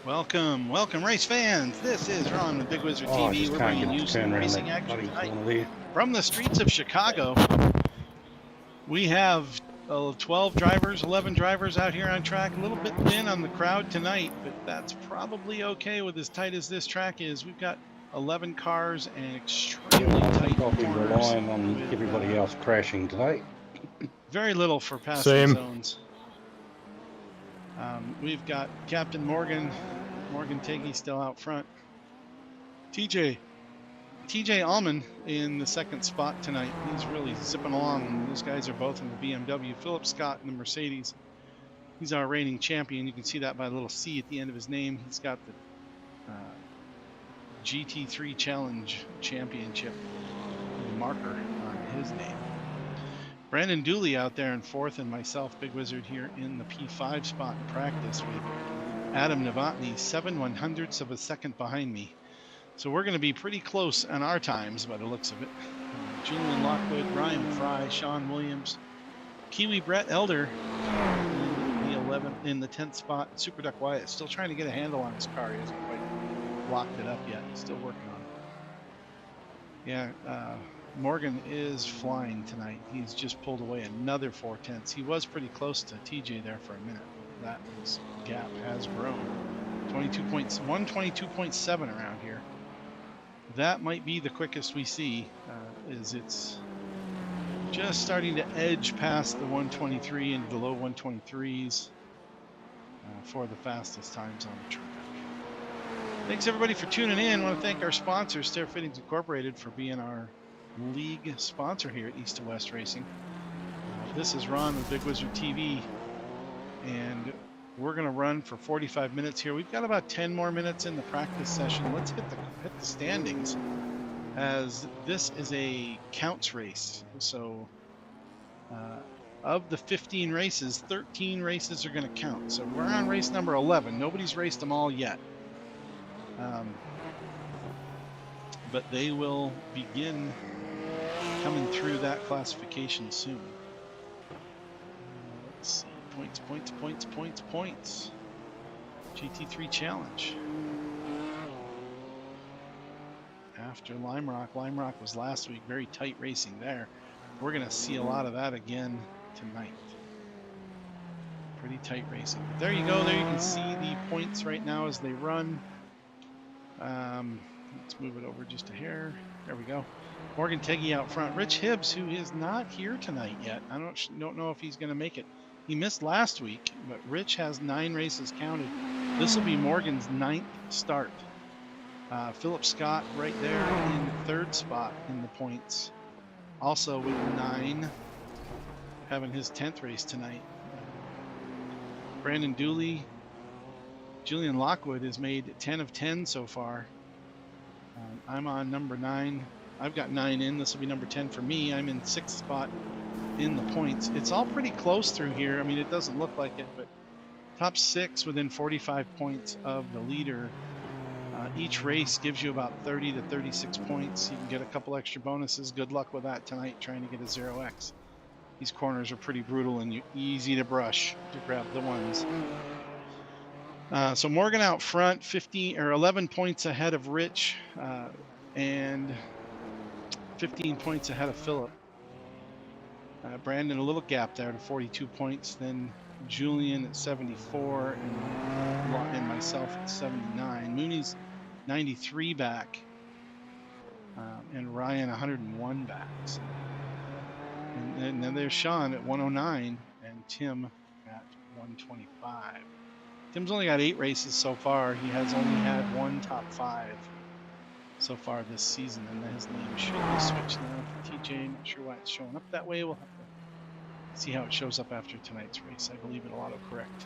Welcome, welcome, race fans. This is Ron with Big Wizard Oh, I TV. just We're can't bringing get you to some turn around racing that action bloody tonight corner there. from the streets of Chicago. We have 12 drivers, 11 drivers out here on track. A little bit thin on the crowd tonight, but that's probably okay with as tight as this track is. We've got 11 cars and extremely tight I'll be corners relying on with everybody else crashing today. very little for passing Same. zones. We've got Captain Morgan Teggy still out front. TJ Allman in the second spot tonight. He's really zipping along. Those guys are both in the BMW. Philip Scott in the Mercedes. He's our reigning champion. You can see that by the little C at the end of his name. He's got the GT3 Challenge Championship marker on his name. Brandon Dooley out there in fourth, and myself, Big Wizard, here in the P5 spot in practice with Adam Novotny, 7/100ths of a second behind me. So we're going to be pretty close on our times by the looks of it. Julian Lockwood, Ryan Fry, Sean Williams, Kiwi Brett Elder in the 10th spot. Super Duck Wyatt still trying to get a handle on his car. He hasn't quite locked it up yet. He's still working on it. Yeah, Morgan is flying tonight. He's just pulled away another 4/10. He was pretty close to TJ there for a minute. That gap has grown. 122.7 around here. That might be the quickest we see. It's just starting to edge past the 123 into the low 123s for the fastest times on the track. Thanks everybody for tuning in. I want to thank our sponsor, Stair Fittings Incorporated, for being our league sponsor here at East to West Racing. This is Ron with Big Wizard TV, and we're going to run for 45 minutes here. We've got about 10 more minutes in the practice session. Let's hit the standings, as this is a counts race. So of the 15 races, 13 races are going to count. So we're on race number 11. Nobody's raced them all yet. But they will begin coming through that classification soon. Let's see. Points. GT3 Challenge. After Lime Rock was last week. Very tight racing there. We're going to see a lot of that again tonight. Pretty tight racing. But there you go. There you can see the points right now as they run. Let's move it over just a hair. There we go. Morgan Teggy out front. Rich Hibbs, who is not here tonight yet. I don't know if he's going to make it. He missed last week, but Rich has 9 races counted. This will be Morgan's 9th start. Philip Scott right there in the 3rd spot in the points. Also with 9, having his 10th race tonight. Brandon Dooley, Julian Lockwood has made 10 of 10 so far. I'm on number 9. I've got 9 in. This will be number 10 for me. I'm in 6th spot in the points. It's all pretty close through here. I mean, it doesn't look like it, but top 6 within 45 points of the leader. Each race gives you about 30 to 36 points. You can get a couple extra bonuses. Good luck with that tonight, trying to get a 0x. These corners are pretty brutal and easy to brush to grab the ones. So Morgan out front, 11 points ahead of Rich, and 15 points ahead of Philip. Brandon, a little gap there to 42 points. Then Julian at 74, and myself at 79. Mooney's 93 back, and Ryan 101 back. So, and then there's Sean at 109, and Tim at 125. Tim's only got 8 races so far. He has only had 1 top 5 so far this season, and his name should be switched now to TJ. Not sure why it's showing up that way. We'll have to see how it shows up after tonight's race. I believe it'll autocorrect.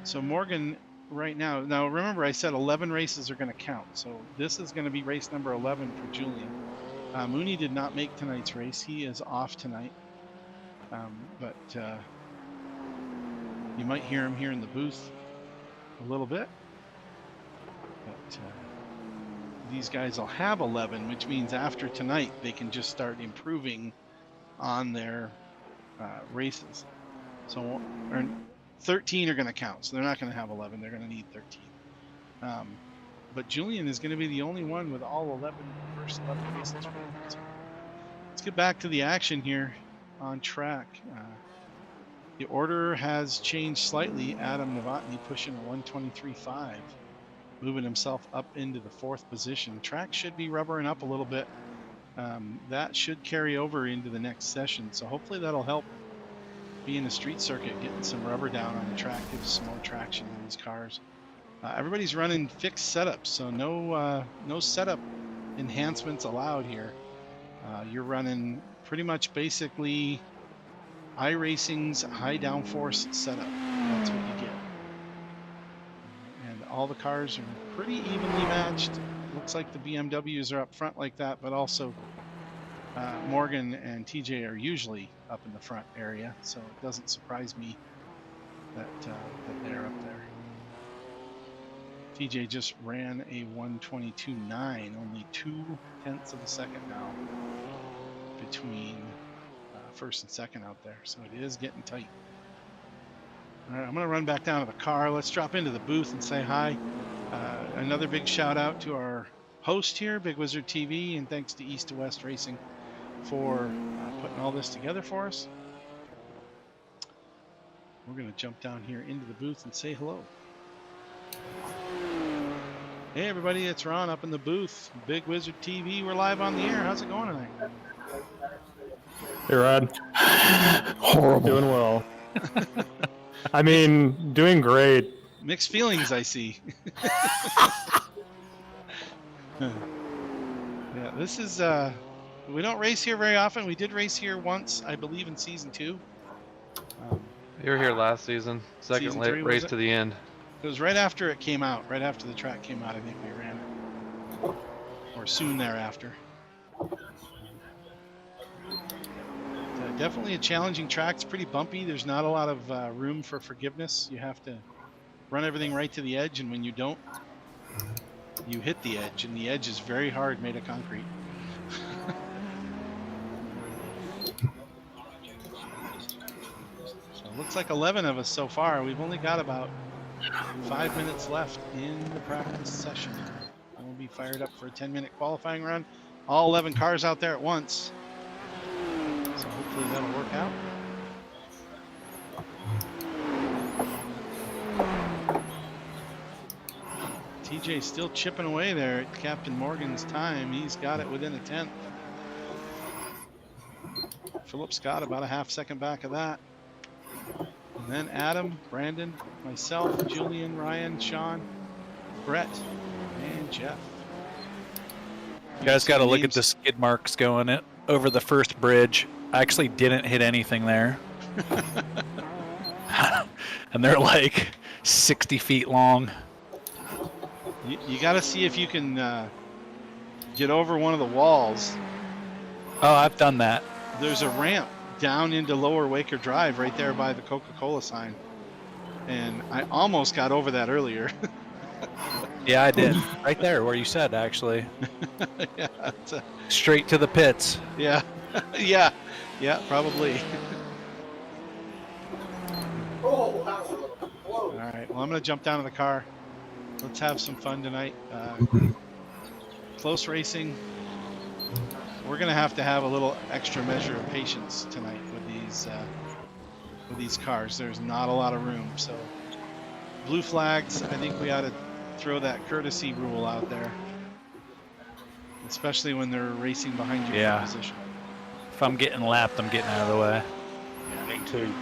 So Morgan right now remember I said 11 races are going to count. So this is going to be race number 11 for Julian. Mooney did not make tonight's race. He is off tonight. But you might hear him here in the booth a little bit. But these guys will have 11, which means after tonight they can just start improving on their races. So 13 are going to count, so they're not going to have 11. They're going to need 13. But Julian is going to be the only one with all first 11 races. So let's get back to the action here on track. The order has changed slightly. Adam Novotny pushing a 123.5, moving himself up into the 4th position. Track should be rubbering up a little bit. That should carry over into the next session. So hopefully that'll help being a street circuit, getting some rubber down on the track, gives some more traction in these cars. Everybody's running fixed setups, so no setup enhancements allowed here. You're running pretty much basically iRacing's high downforce setup. That's what you get. And all the cars are pretty evenly matched. Looks like the BMWs are up front like that, but also Morgan and TJ are usually up in the front area, so it doesn't surprise me that they're up there. TJ just ran a 122.9, only 0.2 of a second now between first and second out there, so it is getting tight. All right, I'm going to run back down to the car. Let's drop into the booth and say hi. Another big shout out to our host here, Big Wizard TV, and thanks to E2WR Racing for putting all this together for us. We're going to jump down here into the booth and say hello. Hey everybody, it's Ron up in the booth. Big Wizard TV, we're live on the air. How's it going tonight? Hey Rod. Horrible. Doing well. I mean, doing great. Mixed feelings, I see. Yeah, this is, we don't race here very often. We did race here once, I believe, in season 2. You were here last season. Second Season 3, race to the end. It was right after it came out, right after the track came out, I think we ran it. Or soon thereafter. Definitely a challenging track. It's pretty bumpy. There's not a lot of room for forgiveness. You have to run everything right to the edge, and when you don't, you hit the edge, and the edge is very hard, made of concrete. So it looks like 11 of us so far. We've only got about 5 minutes left in the practice session. And we'll be fired up for a 10-minute qualifying run. All 11 cars out there at once. So hopefully that'll work out. TJ still chipping away there at Captain Morgan's time. He's got it within a 10th. Philip Scott about a half second back of that. And then Adam, Brandon, myself, Julian, Ryan, Sean, Brett, and Jeff. You guys got to look at the skid marks going over the first bridge. I actually didn't hit anything there. And they're like 60 feet long. You got to see if you can get over one of the walls. Oh, I've done that. There's a ramp down into Lower Waker Drive right there by the Coca-Cola sign. And I almost got over that earlier. Yeah, I did. Right there where you said, actually. Yeah, straight to the pits. Yeah. Yeah, probably. All right, well, I'm going to jump down to the car. Let's have some fun tonight. Close racing. We're going to have a little extra measure of patience tonight with these cars. There's not a lot of room. So blue flags, I think we ought to throw that courtesy rule out there, especially when they're racing behind you in position. If I'm getting lapped, I'm getting out of the way. Yeah, me too.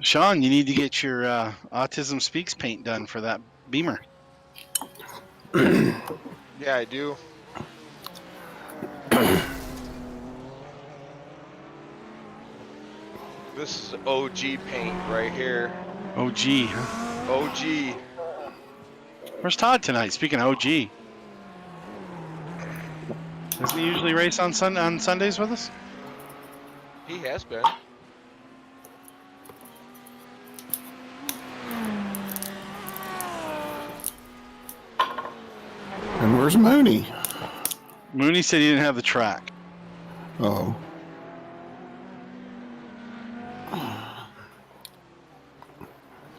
Sean, you need to get your Autism Speaks paint done for that Beamer. Yeah, I do. This is OG paint right here. OG, huh? OG. Where's Todd tonight? Speaking of OG. Doesn't he usually race on Sundays with us? He has been. And where's Mooney? Mooney said he didn't have the track. Oh.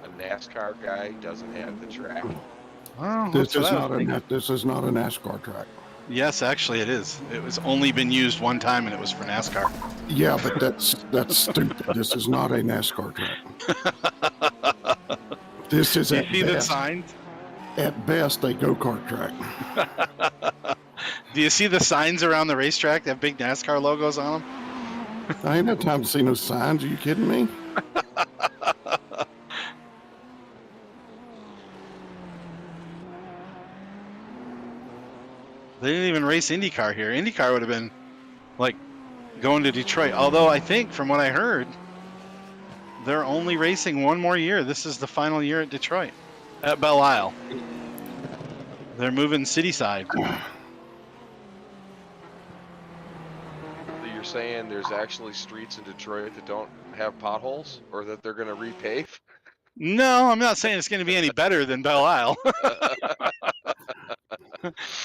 A NASCAR guy doesn't have the track. Well, This that's what is I was not a thinking. this is not a NASCAR track. Yes, actually it is. It was only been used one time and it was for NASCAR. Yeah, but that's stupid. This is not a NASCAR track. This is Do you at see the best, signs? at best a go-kart track. Do you see the signs around the racetrack that have big NASCAR logos on them? I ain't had time to see no signs. Are you kidding me? They didn't even race IndyCar here. IndyCar would have been like going to Detroit. Although I think from what I heard, they're only racing one more year. This is the final year at Detroit, at Belle Isle. They're moving cityside. You're saying there's actually streets in Detroit that don't have potholes, or that they're going to repave? No, I'm not saying it's going to be any better than Belle Isle.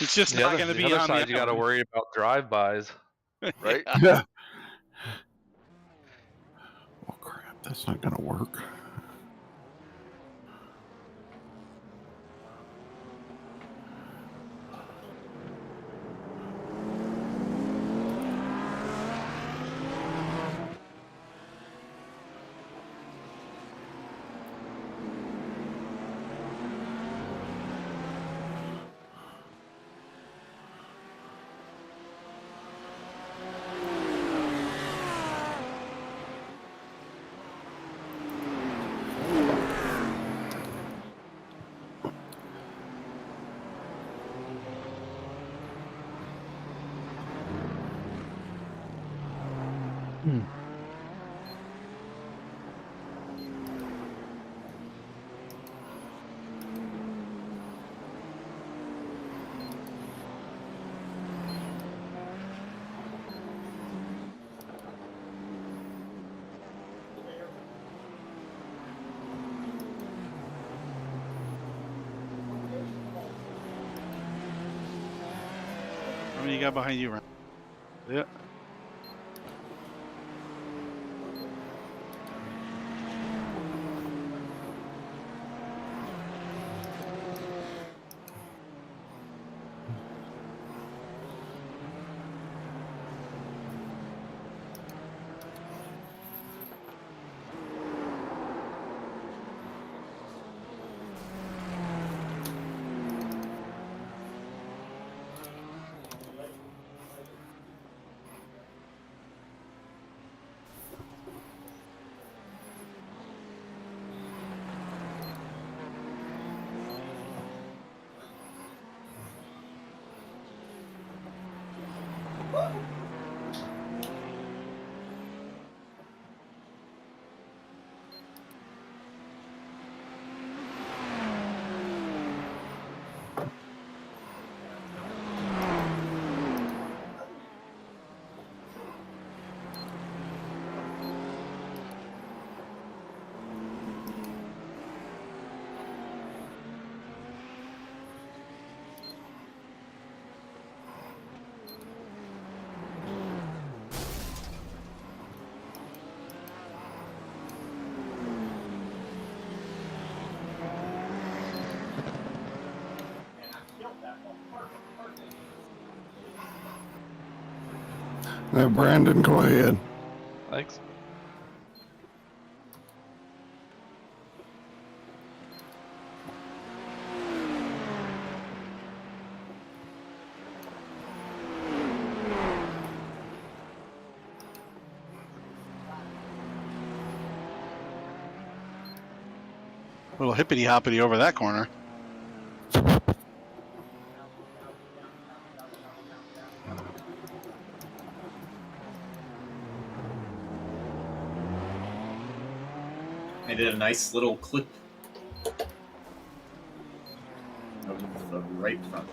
It's just The not other, going to the be other on side, the you got to worry about drive-bys. Right? Yeah. Oh crap! That's not gonna work. How many you got behind you, Ryan? Yeah. Now, Brandon, go ahead. Thanks. little hippity hoppity over that corner. I did a nice little clip of the right front.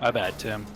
My bad, Tim.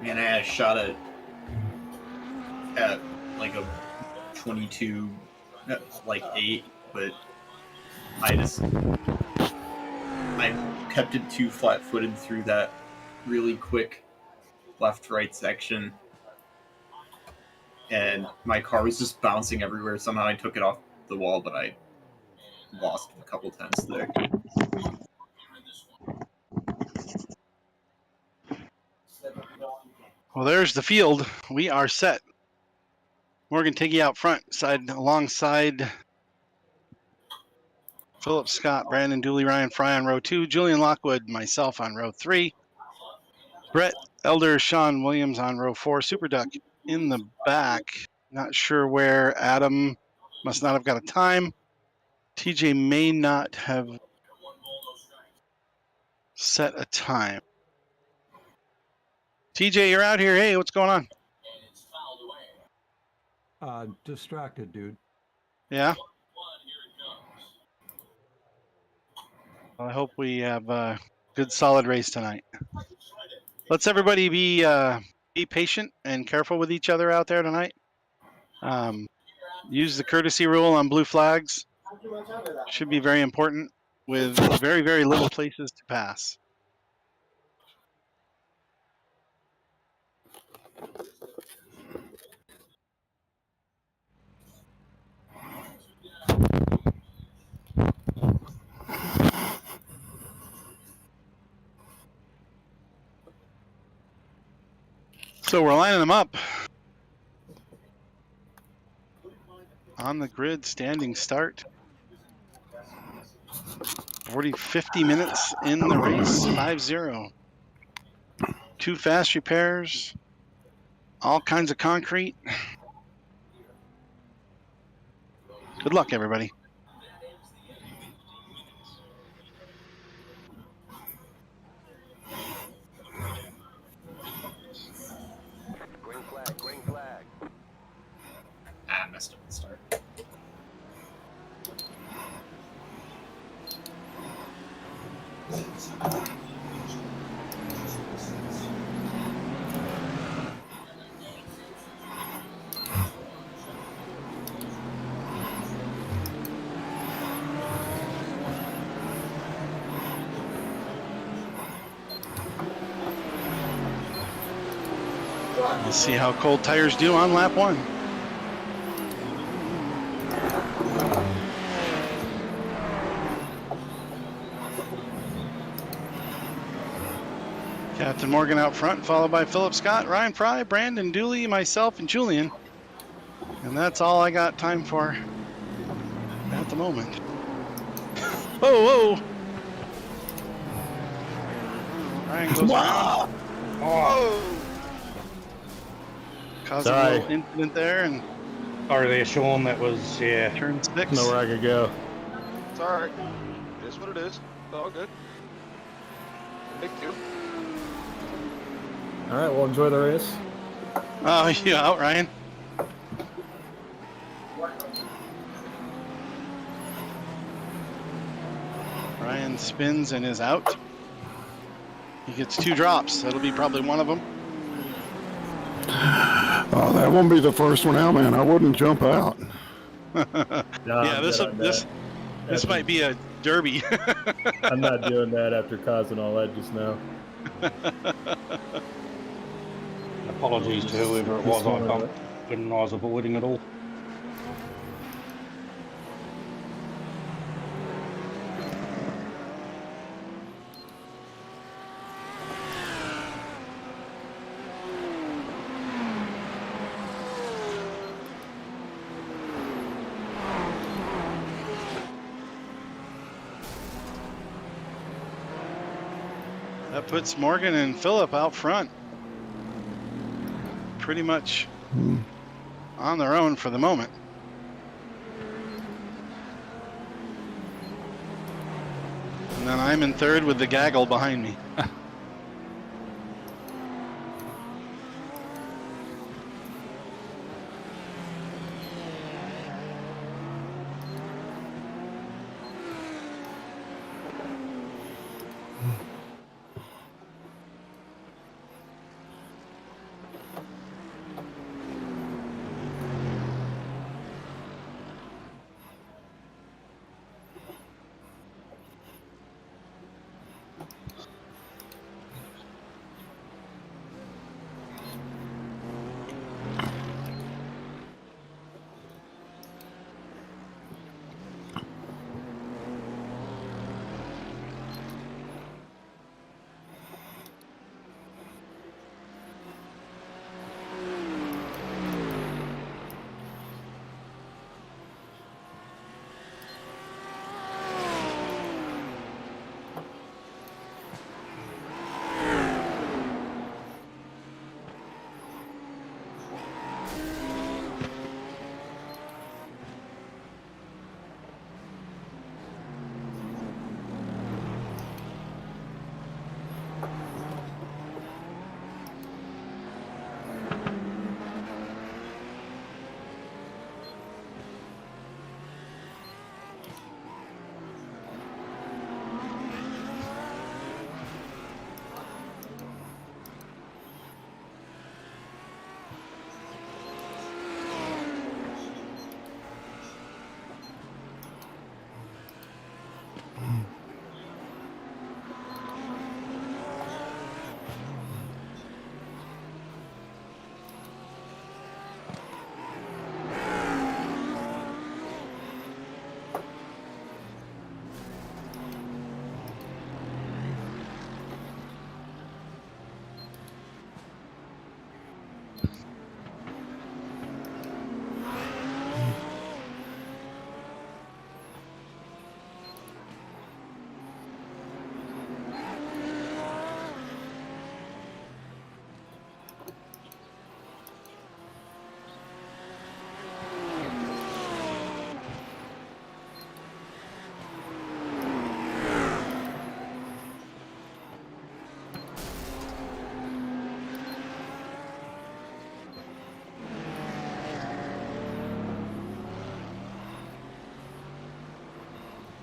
Man, I had a shot at like a 22, like 8, but I kept it too flat-footed through that really quick left-right section, and my car was just bouncing everywhere. Somehow I took it off the wall, but I lost a couple tenths there. Well, there's the field. We are set. Morgan Tiggy out front, alongside Philip Scott, Brandon Dooley, Ryan Fry on row 2, Julian Lockwood, myself on row 3, Brett Elder, Sean Williams on row 4, Super Duck in the back. Not sure where. Adam must not have got a time. TJ may not have set a time. TJ, you're out here. Hey, what's going on? Distracted, dude. Yeah? Well, I hope we have a good, solid race tonight. Let's everybody be patient and careful with each other out there tonight. Use the courtesy rule on blue flags. Should be very important with very, very little places to pass. So we're lining them up on the grid, standing start. 50 minutes in the race, 5-0. 2 fast repairs, all kinds of concrete. Good luck, everybody. Green flag. I messed up the start. We'll see how cold tires do on lap 1. Captain Morgan out front, followed by Philip Scott, Ryan Fry, Brandon Dooley, myself, and Julian. And that's all I got time for at the moment. Whoa, whoa! Ryan goes around. Oh! Caused a little incident there, and Sorry there, Sean. That was, yeah. turn 6. Nowhere I could go. It's alright. It is what it is. It's all good. Big 2. All right, well, enjoy the race. Oh, you out, Ryan? Ryan spins and is out. He gets 2 drops. That'll be probably one of them. Oh, that won't be the first one out, man. I wouldn't jump out. Yeah, this might be a derby. I'm not doing that after causing all that just now. Apologies to whoever it was. I didn't know I was avoiding it all. That puts Morgan and Phillip out front. Pretty much on their own for the moment. And then I'm in third with the gaggle behind me.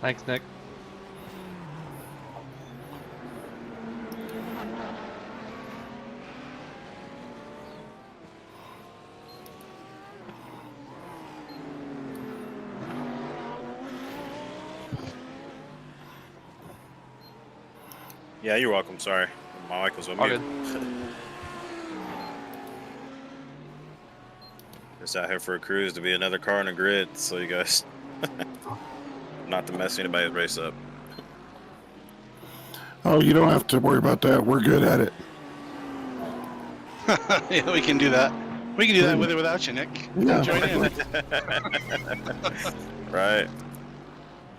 Thanks, Nick. Yeah, you're welcome. Sorry. My mic was on All mute. good. Just out here for a cruise to be another car in the grid, so you guys not to mess anybody's race up. Oh, you don't have to worry about that. We're good at it. Yeah, we can do that. We can do that with or without you, Nick. Yeah. Join in. Right.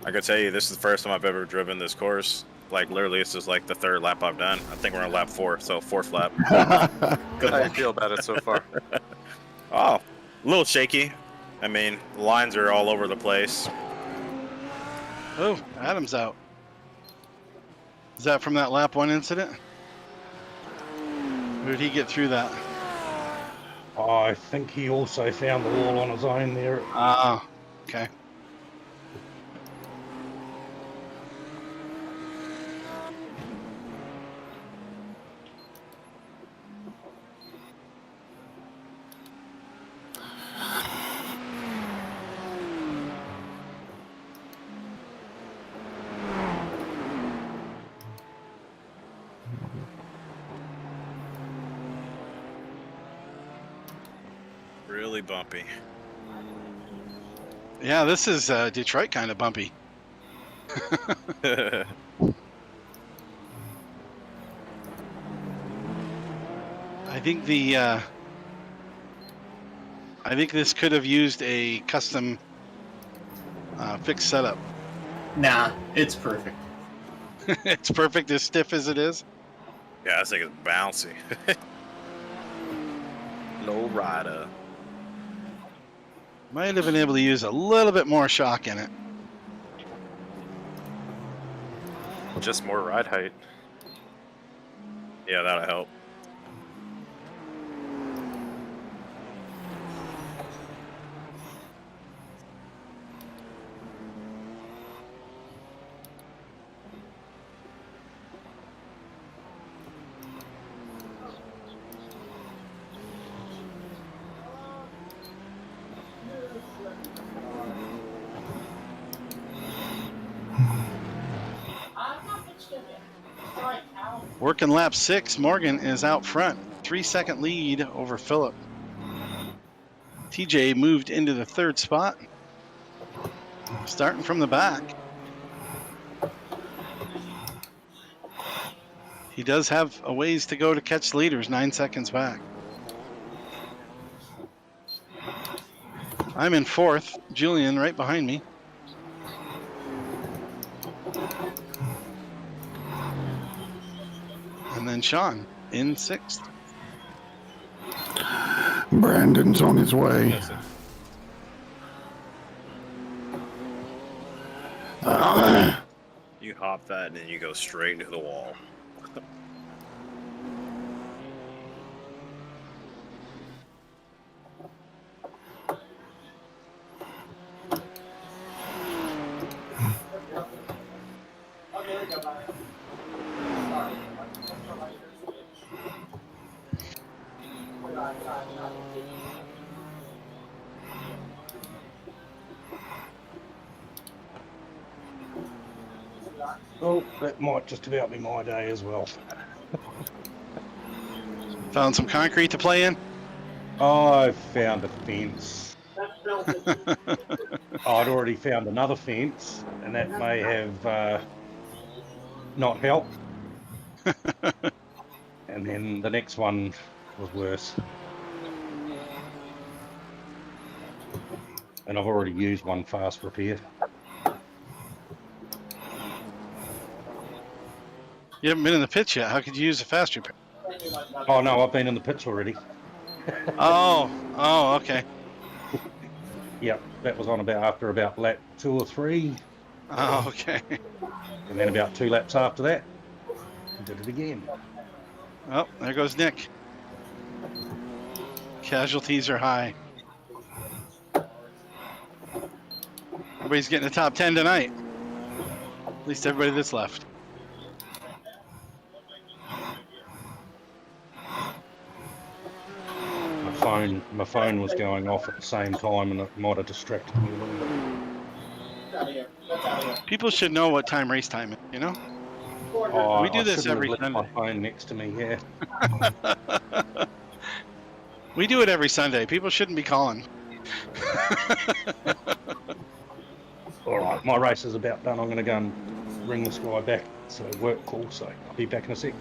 I can tell you, this is the first time I've ever driven this course. Like, literally, this is like the 3rd lap I've done. I think we're on lap 4, so 4th lap. How do you feel about it so far? Oh, a little shaky. I mean, the lines are all over the place. Oh, Adam's out. Is that from that lap 1 incident? Or did he get through that? I think he also found the wall on his own there. Ah, okay. really bumpy. Yeah, this is Detroit kind of bumpy. I think this could have used a custom fixed setup. Nah, it's perfect. It's perfect as stiff as it is. Yeah, I think it's bouncy. Low rider. Might have been able to use a little bit more shock in it. Just more ride height. Yeah, that'll help. Working lap 6, Morgan is out front. 3-second lead over Phillip. TJ moved into the 3rd spot. Starting from the back. He does have a ways to go to catch leaders, 9 seconds back. I'm in 4th. Julian right behind me. And then Sean in 6th. Brandon's on his way. You hop that and then you go straight into the wall. Oh, that might just about be my day as well. Found some concrete to play in. I found a fence. I'd already found another fence, and that may have not helped. And then the next one was worse. And I've already used one fast repair. You haven't been in the pits yet. How could you use a fast repair? Oh no, I've been in the pits already. Oh, okay. Yep, that was on after about lap 2 or 3. Oh, okay. And then about 2 laps after that, I did it again. Oh, there goes Nick. Casualties are high. Everybody's getting the top 10 tonight. At least everybody that's left. My phone was going off at the same time, and it might have distracted me a little bit. People should know what time race time is, you know? Oh, We do I this shouldn't every have left Sunday. my phone next to me, yeah. We do it every Sunday. People shouldn't be calling. All right, my race is about done. I'm going to go and ring this guy back. It's a work call, so I'll be back in a sec.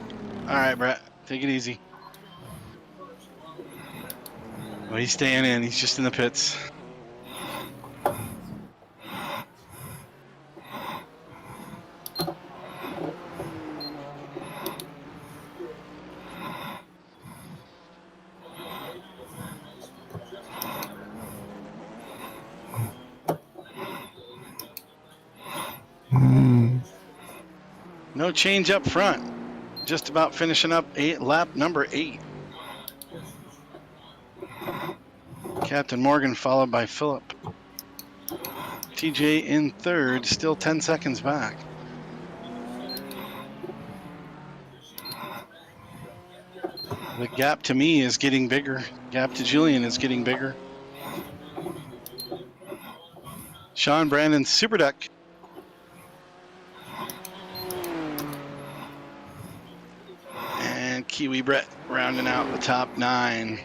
All right, Brett. Take it easy. Oh, he's staying in. He's just in the pits. No change up front. Just about finishing up lap number 8. Captain Morgan followed by Phillip. TJ in 3rd, still 10 seconds back. The gap to me is getting bigger. Gap to Julian is getting bigger. Sean Brandon Super Duck. And Kiwi Brett rounding out the top 9.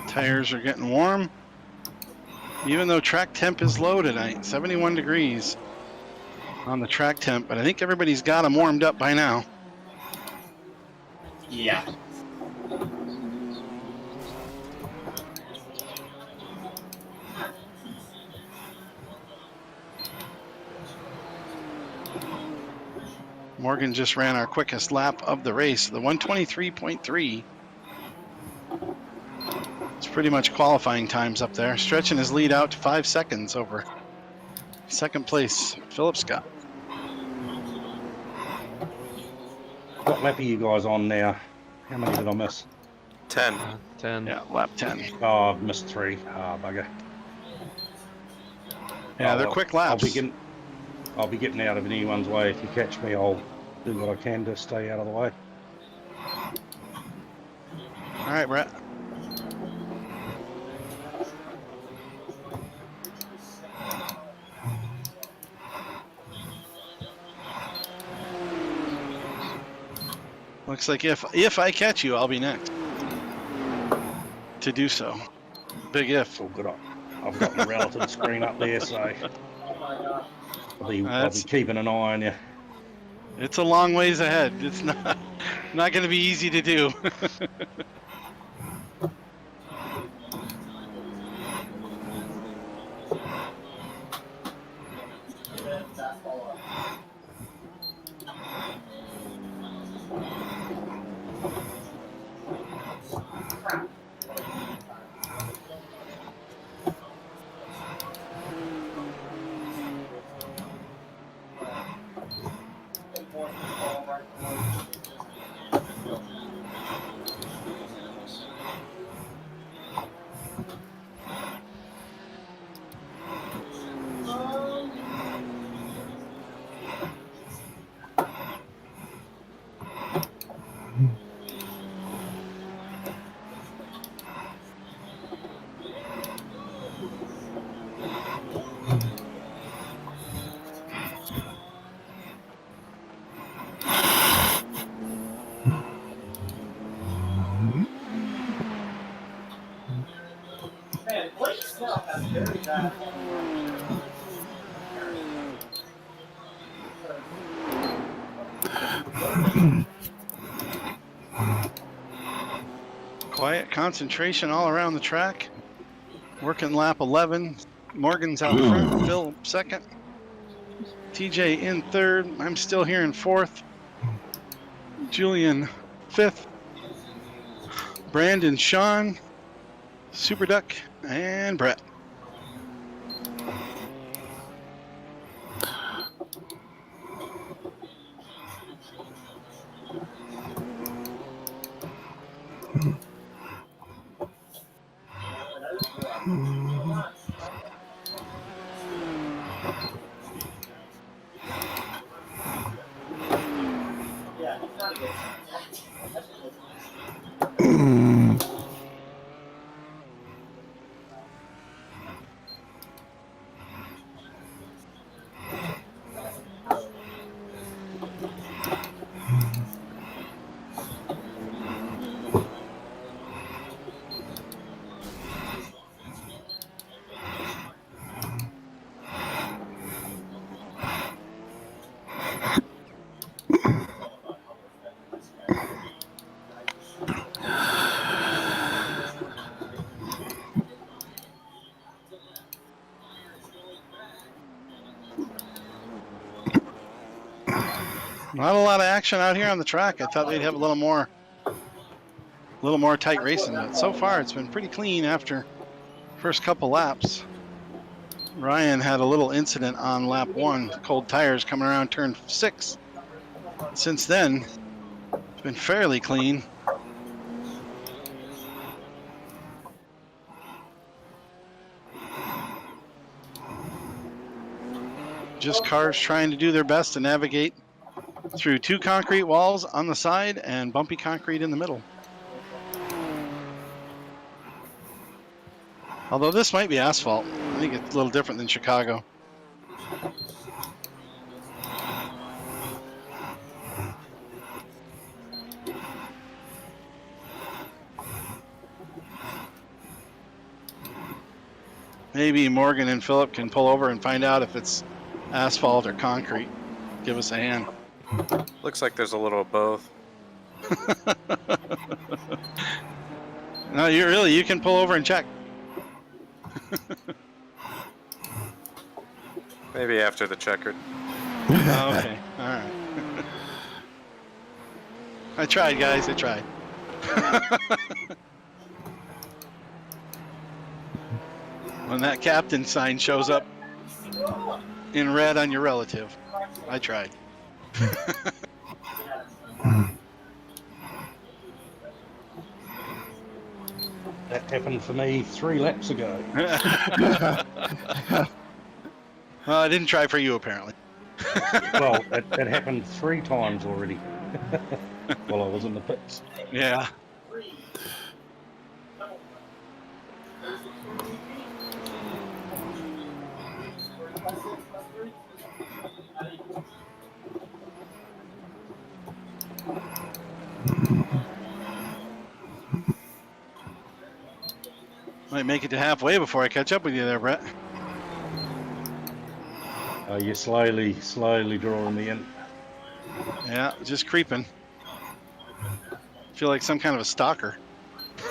Tires are getting warm. Even though track temp is low tonight, 71 degrees on the track temp, but I think everybody's got them warmed up by now. Yeah. Morgan just ran our quickest lap of the race, the 123.3. It's pretty much qualifying times up there, stretching his lead out to 5 seconds over second place, Philip Scott. What lap are you guys on now? How many did I miss? 10. 10. Yeah, lap 10. Oh, I've missed 3. Bugger. Yeah, Oh, they're well, quick laps. I'll be getting out of anyone's way. If you catch me, I'll do what I can to stay out of the way. All right, Brett. Looks like if I catch you, I'll be next to do so. Big if. It's all good. I've got the relative screen up there, so I'll be keeping an eye on you. It's a long ways ahead. It's not going to be easy to do. Quiet concentration all around the track. Working lap 11. Morgan's out front. Phil second. TJ in third. I'm still here in fourth. Julian fifth. Brandon, Sean, Super Duck, and Brett. Not a lot of action out here on the track. I thought they'd have a little more tight racing, but so far it's been pretty clean after first couple laps. Ryan had a little incident on lap 1, cold tires coming around turn 6. Since then, it's been fairly clean. Just cars trying to do their best to navigate through 2 concrete walls on the side and bumpy concrete in the middle. Although this might be asphalt. I think it's a little different than Chicago. Maybe Morgan and Philip can pull over and find out if it's asphalt or concrete. Give us a hand. Looks like there's a little of both. No, you can pull over and check. Maybe after the checkered. Oh, okay, all right. I tried, guys. I tried. When that captain sign shows up in red on your relative, I tried. That happened for me 3 laps ago. Well, I didn't try for you, apparently. Well, it happened 3 times already while I was in the pits. Yeah. Might make it to halfway before I catch up with you there, Brett. You're slowly drawing me in. Yeah, just creeping. Feel like some kind of a stalker.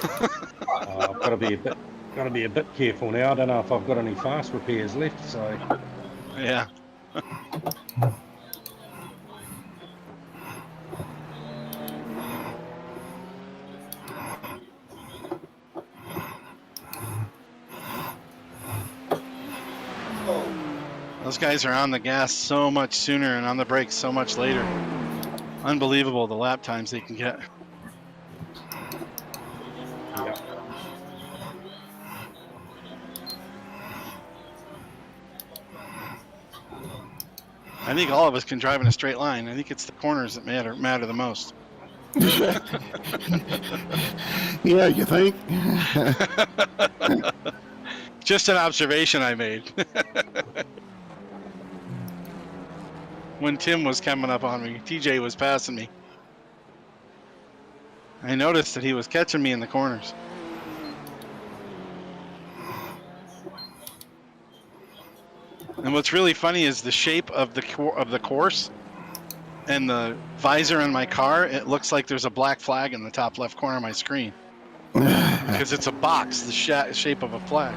I've got to be a bit careful now. I don't know if I've got any fast repairs left, so Yeah. Those guys are on the gas so much sooner and on the brakes so much later. Unbelievable the lap times they can get. yeah. I think all of us can drive in a straight line. I think it's the corners that matter the most. Yeah, you think? Just an observation I made. When Tim was coming up on me, TJ was passing me. I noticed that he was catching me in the corners. And what's really funny is the shape of the course and the visor on my car. It looks like there's a black flag in the top left corner of my screen because it's a box, the shape of a flag.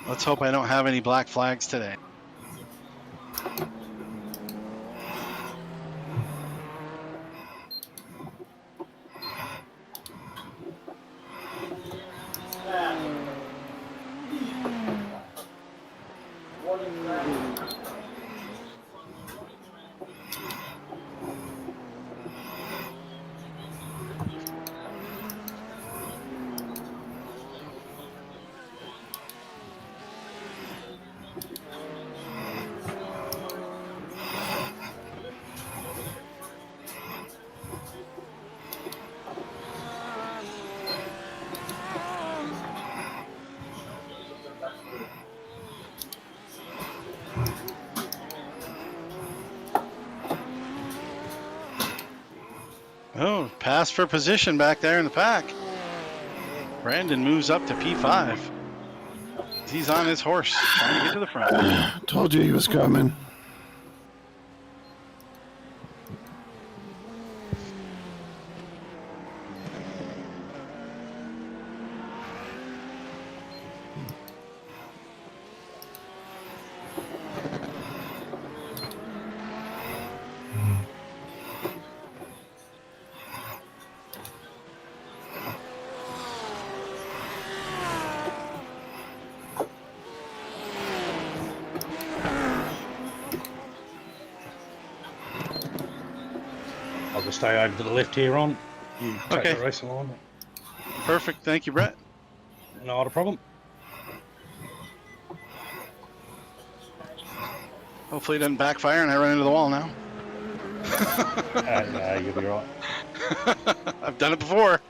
Let's hope I don't have any black flags today. Oh, pass for position back there in the pack. Brandon moves up to P5. He's on his horse, trying to get to the front. Told you he was coming. I'll just stay over to the left here on. You take Okay. the race along. Perfect. Thank you, Brett. Not a problem. Hopefully it doesn't backfire and I run into the wall now. Yeah, you'll be right. I've done it before.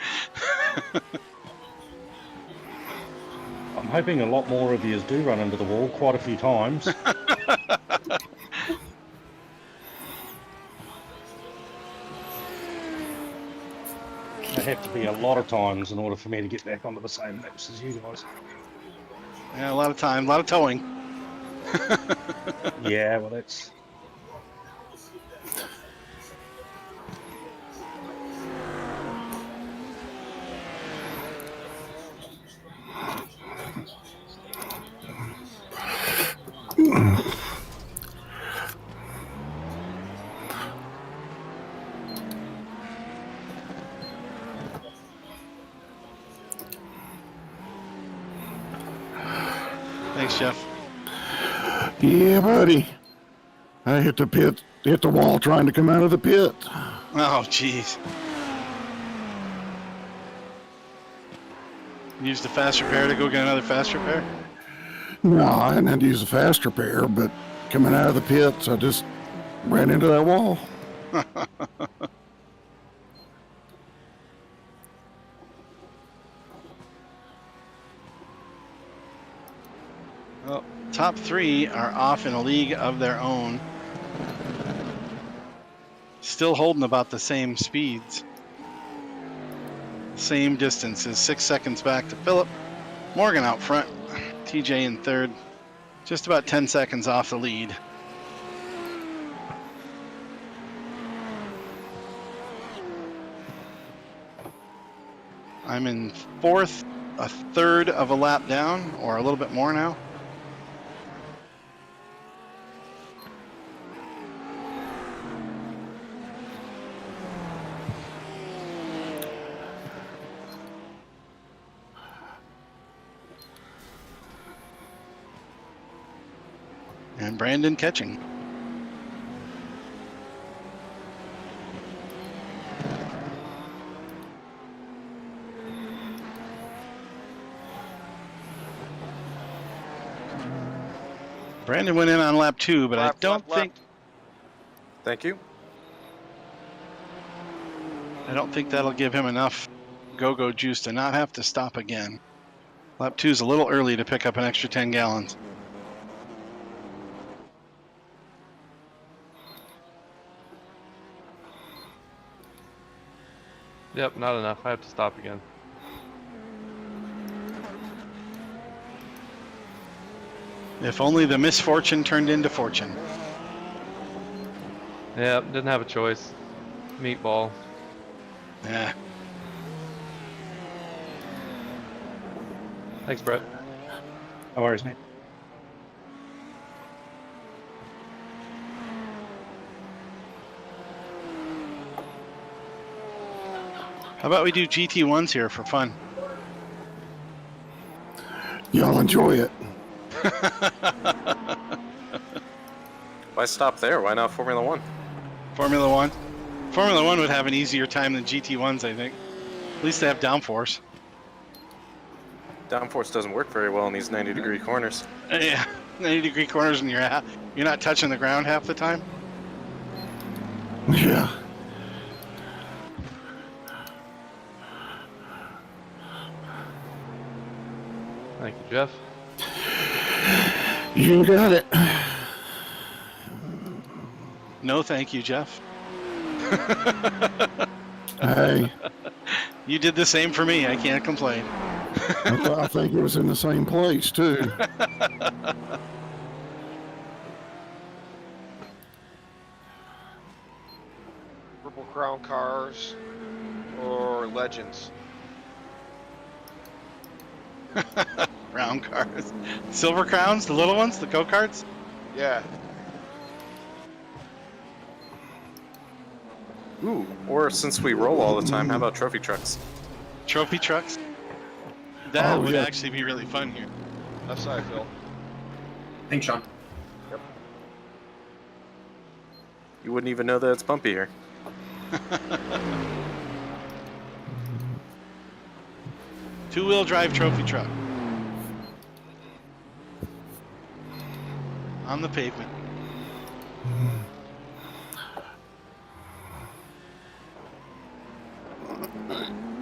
I'm hoping a lot more of you do run into the wall quite a few times. They have to be a lot of times in order for me to get back onto the same laps as you guys. Yeah, a lot of time, a lot of towing. Yeah, well, that's... Thanks, Jeff. Yeah, buddy. I hit the wall trying to come out of the pit. Oh, jeez. Use the fast repair to go get another fast repair? No, I hadn't had to use a fast repair, but coming out of the pits, I just ran into that wall. Well, top three are off in a league of their own. Still holding about the same speeds. Same distances, 6 seconds back to Philip. Morgan out front. TJ in third. Just about 10 seconds off the lead. I'm in fourth, a third of a lap down, or a little bit more now. And Brandon catching. Brandon went in on lap 2, but I don't think Thank you. that'll give him enough go-go juice to not have to stop again. Lap 2 is a little early to pick up an extra 10 gallons. Yep, not enough. I have to stop again. If only the misfortune turned into fortune. Yep, didn't have a choice. Meatball. Yeah. Thanks, Brett. No worries, mate. How about we do GT1s here for fun? Y'all enjoy it. Why stop there? Why not Formula One? Formula One? Formula One would have an easier time than GT1s, I think. At least they have downforce. Downforce doesn't work very well in these 90-degree corners. Yeah, 90-degree corners and you're not touching the ground half the time. Yeah. Thank you, Jeff. You got it. No, thank you, Jeff. Hey, You did the same for me. I can't complain. I think it was in the same place, too. Purple Crown cars or Legends? Round cars. Silver crowns, the little ones, the go-karts? Yeah. Ooh, or since we roll all the time, how about trophy trucks? Trophy trucks? That Oh, would yeah. actually be really fun here. That's how I feel. Thanks, Sean. You wouldn't even know that it's bumpy here. Two-wheel drive trophy truck. On the pavement.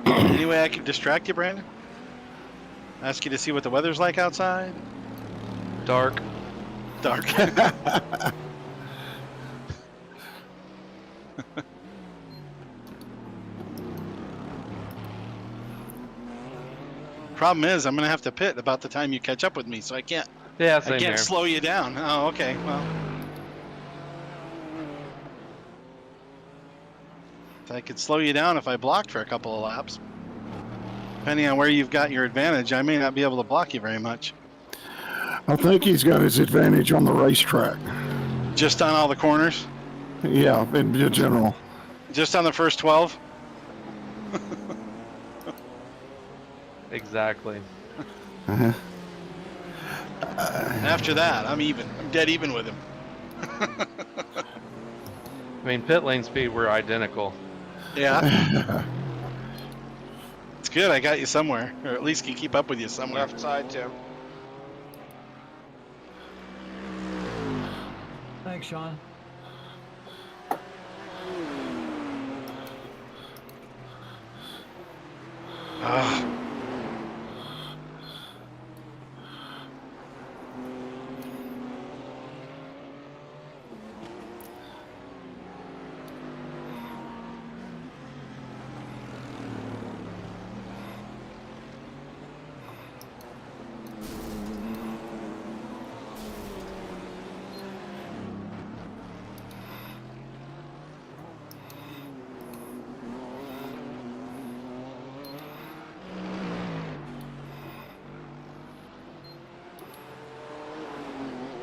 Any way I could distract you, Brandon? Ask you to see what the weather's like outside? Dark. Dark. Problem is, I'm gonna have to pit about the time you catch up with me, so I can't. Yeah, I same can't here. slow you down. Oh, okay. Well, I could slow you down if I blocked for a couple of laps. Depending on where you've got your advantage, I may not be able to block you very much. I think he's got his advantage on the racetrack. Just on all the corners? Yeah, in general. Just on the first 12? Exactly. Uh-huh. After that, I'm even. I'm dead even with him. I mean, pit lane speed, we're identical. Yeah. It's good. I got you somewhere, or at least can keep up with you somewhere. Left side, Tim. Thanks, Sean. Ah.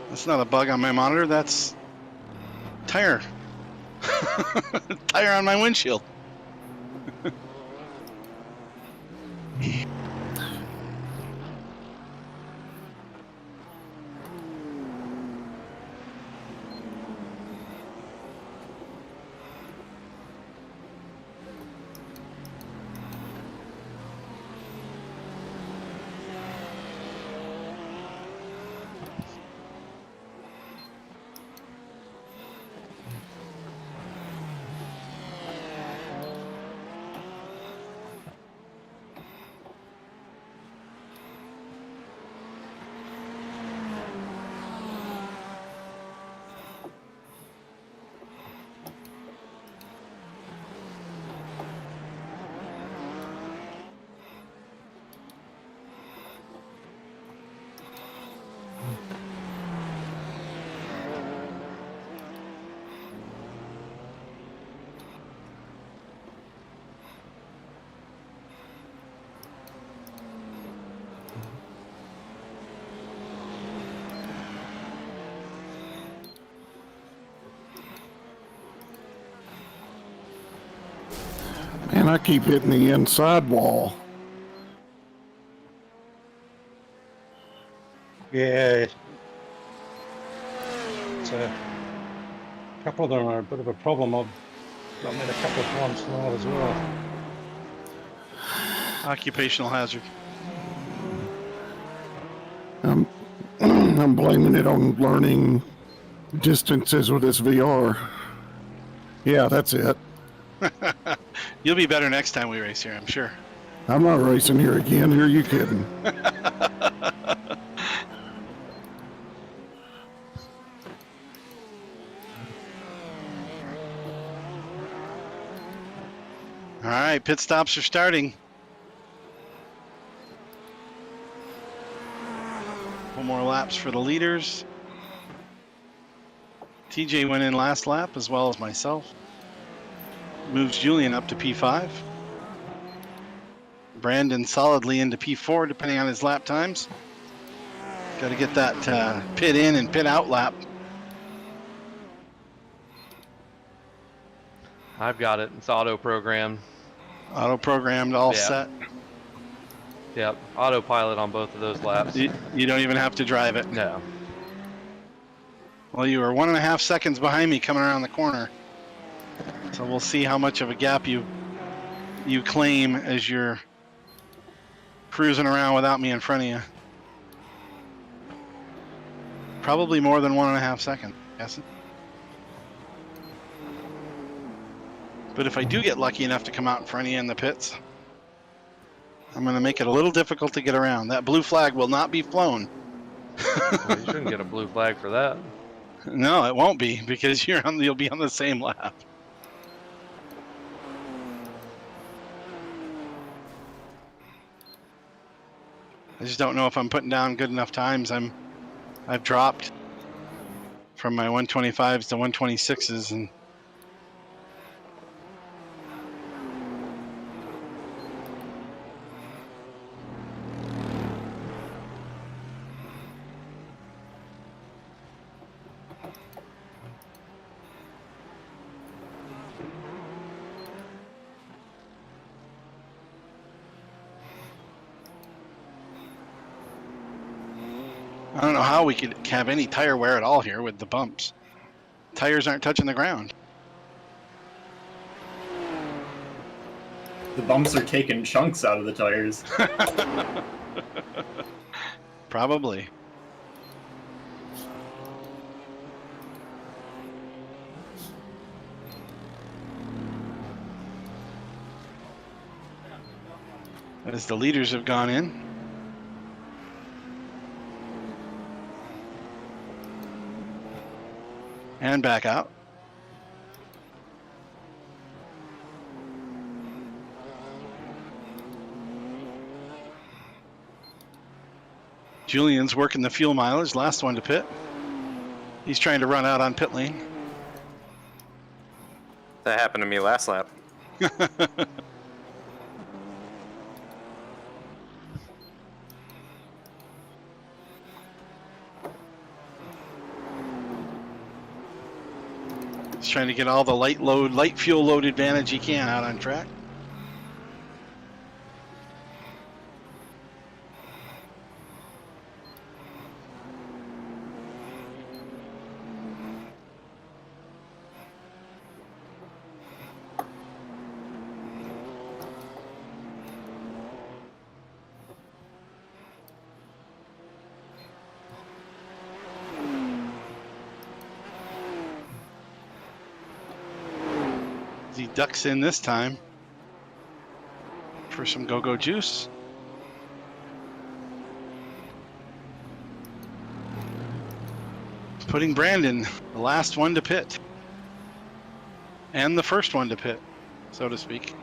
That's not a bug on my monitor. That's tire. Tire on my windshield. Man, I keep hitting the inside wall. Yeah. It's a couple of them are a bit of a problem. I've done that a couple of times tonight as well. Occupational hazard. I'm blaming it on learning distances with this VR. Yeah, that's it. You'll be better next time we race here, I'm sure. I'm not racing here again. Who are you kidding? All right, pit stops are starting. One more laps for the leaders. TJ went in last lap as well as myself. Moves Julian up to P5. Brandon solidly into P4 depending on his lap times. Got to get that pit in and pit out lap. I've got it. It's auto programmed. Auto programmed, all Yeah. set. Yep. Autopilot on both of those laps. You don't even have to drive it. No. Well, you were 1.5 seconds behind me coming around the corner. So we'll see how much of a gap you claim as you're cruising around without me in front of you. Probably more than 1.5 seconds, I'm guessing. But if I do get lucky enough to come out in front of you in the pits, I'm going to make it a little difficult to get around. That blue flag will not be flown. Well, you shouldn't get a blue flag for that. No, it won't be, because you'll be on the same lap. I just don't know if I'm putting down good enough times. I've dropped from my 125s to 126s, and I don't know how we could have any tire wear at all here with the bumps. Tires aren't touching the ground. The bumps are taking chunks out of the tires. Probably. As the leaders have gone in. And back out. Julian's working the fuel mileage, last one to pit. He's trying to run out on pit lane. That happened to me last lap. He's trying to get all the light fuel load advantage he can out on track. He ducks in this time for some go-go juice. Putting Brandon, the last one to pit. And the first one to pit, so to speak.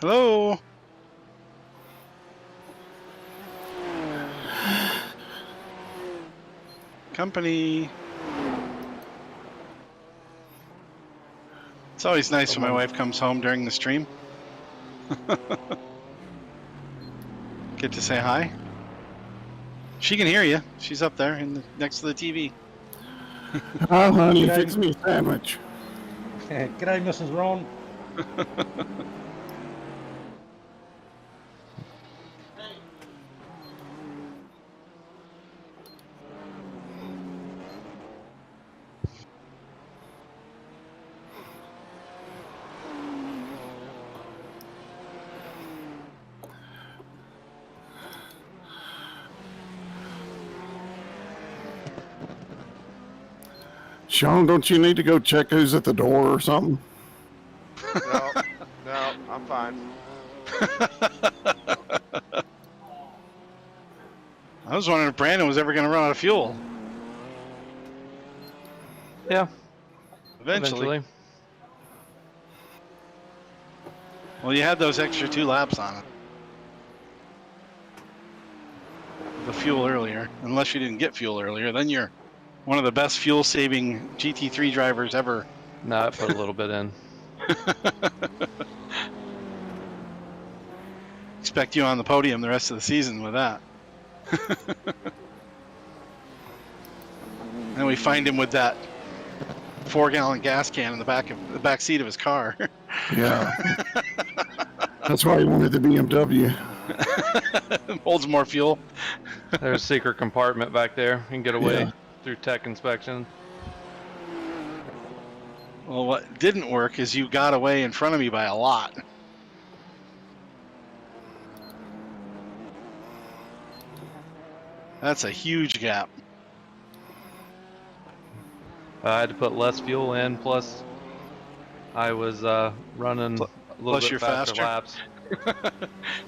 Hello. Company. It's always nice when my wife comes home during the stream. Get to say hi. She can hear you. She's up there next to the TV. Oh, honey, fix me a sandwich. G'day, Mrs. Ron. Sean, don't you need to go check who's at the door or something? No, I'm fine. I was wondering if Brandon was ever going to run out of fuel. Yeah. Eventually. Well, you had those extra 2 laps on it. The fuel earlier. Unless you didn't get fuel earlier, then you're one of the best fuel-saving GT3 drivers ever. No, I put a little bit in. Expect you on the podium the rest of the season with that. And we find him with that 4-gallon gas can in the back seat of his car. Yeah. That's why he wanted the BMW. Holds more fuel. There's a secret compartment back there. You can get away Yeah. through tech inspection. Well, what didn't work is you got away in front of me by a lot. That's a huge gap. I had to put less fuel in, plus I was running a little plus bit you're faster faster. laps.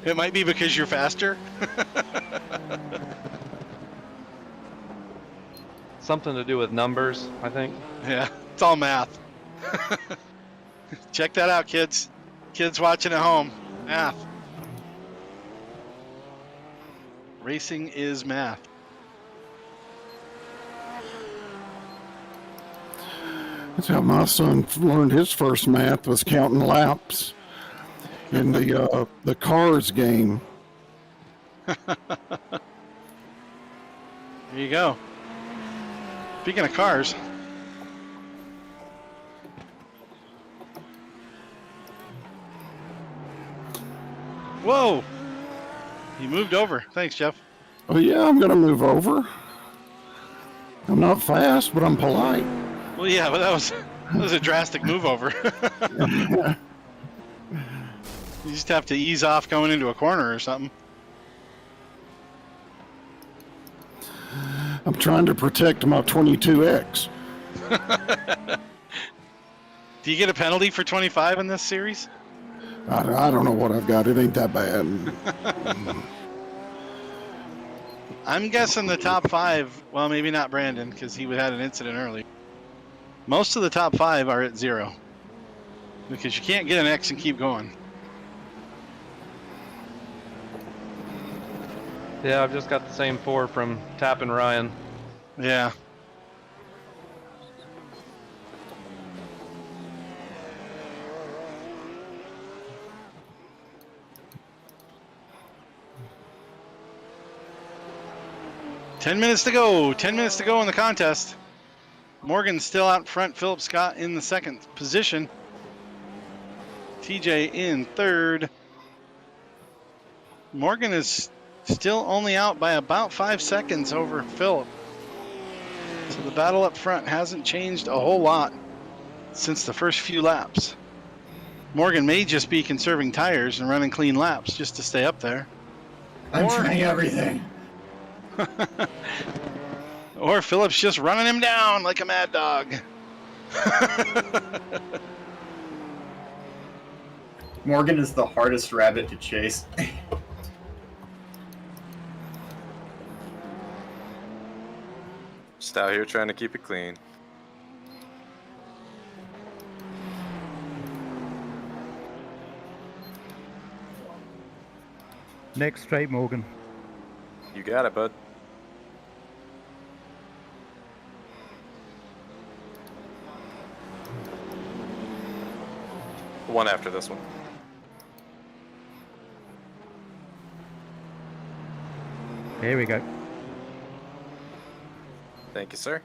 It might be because you're faster. Something to do with numbers, I think. Yeah, it's all math. Check that out, kids. Kids watching at home. Math. Racing is math. That's how my son learned his first math, was counting laps in the Cars game. There you go. Speaking of cars. Whoa! He moved over. Thanks, Jeff. Oh yeah, I'm gonna move over. I'm not fast, but I'm polite. Well, yeah, but that was a drastic move over. You just have to ease off going into a corner or something. I'm trying to protect my 22X. Do you get a penalty for 25 in this series? I don't know what I've got. It ain't that bad. I'm guessing the top 5, well, maybe not Brandon, because he had an incident early. Most of the top 5 are at 0. Because you can't get an X and keep going. Yeah, I've just got the same 4 from Tap and Ryan. Yeah. Ten minutes to go. 10 minutes to go in the contest. Morgan's still out front. Philip Scott in the second position. TJ in third. Morgan is still only out by about 5 seconds over Philip. So the battle up front hasn't changed a whole lot since the first few laps. Morgan may just be conserving tires and running clean laps just to stay up there. I'm trying everything. Or Philip's just running him down like a mad dog. Morgan is the hardest rabbit to chase. Just out here trying to keep it clean. Next straight, Morgan. You got it, bud. One after this one. Here we go. Thank you, sir.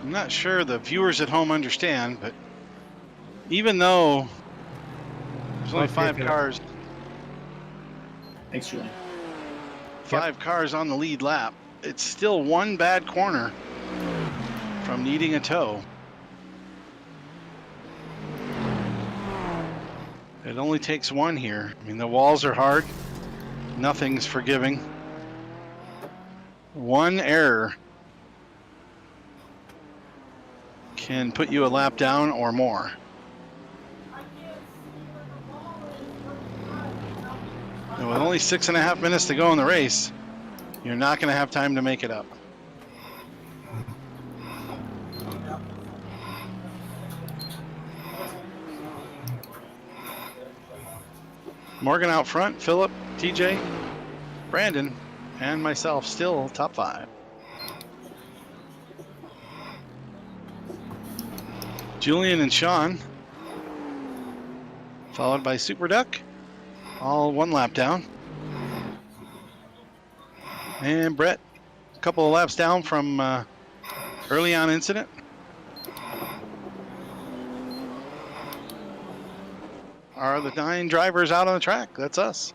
I'm not sure the viewers at home understand, but even though there's only Okay, 5 Philip. cars, Thanks, Julian. 5 cars on the lead lap, it's still one bad corner from needing a tow. It only takes one here. I mean, the walls are hard. Nothing's forgiving. One error can put you a lap down or more. And with only 6.5 minutes to go in the race, you're not going to have time to make it up. Morgan out front, Philip, TJ, Brandon, and myself still top 5. Julian and Sean, followed by Super Duck, all 1 lap down. And Brett, a couple of laps down from early on incident. Are the 9 drivers out on the track? That's us.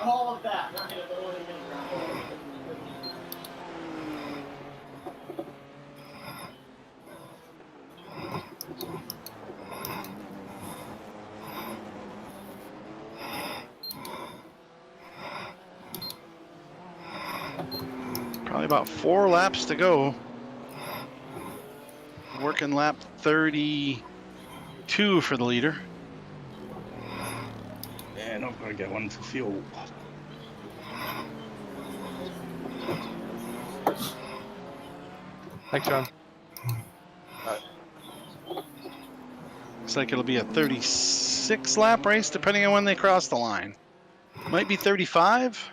All of that. Probably about 4 laps to go. Working lap 32 for the leader. And I've got to go in for fuel. Thanks, John. Looks like it'll be a 36 lap race depending on when they cross the line. Might be 35.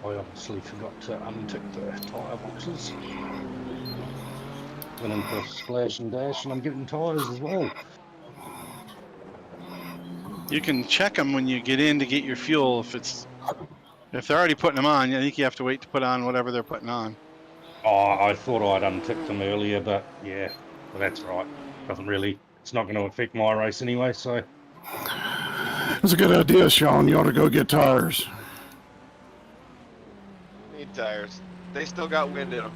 I obviously forgot to untick the tyre boxes. Went in for a splash and dash, and I'm getting tyres as well. You can check them when you get in to get your fuel. If they're already putting them on, I think you have to wait to put on whatever they're putting on. Oh, I thought I'd unticked them earlier, but yeah, well, that's right. Doesn't really, it's not going to affect my race anyway, so. That's a good idea, Sean. You ought to go get tires. Need tires. They still got wind in them.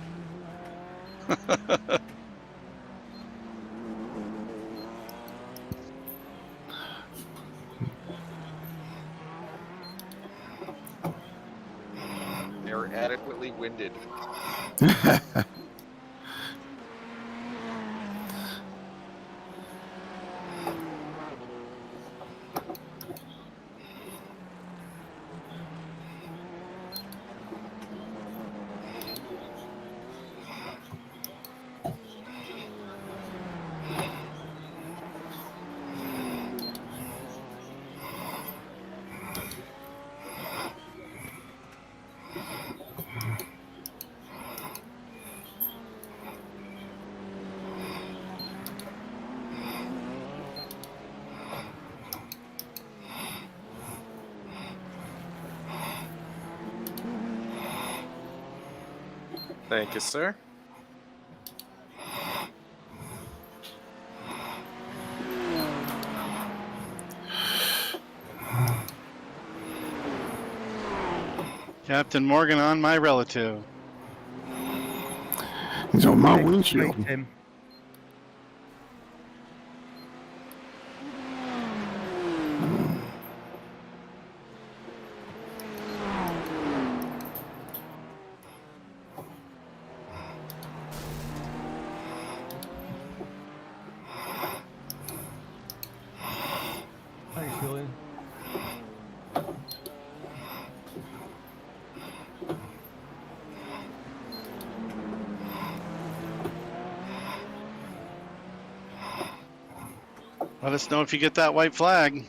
They're adequately winded. Thank you, sir. Captain Morgan on my relative. He's on my Next windshield. straight, Tim. Thanks, Julian. Let us know if you get that white flag.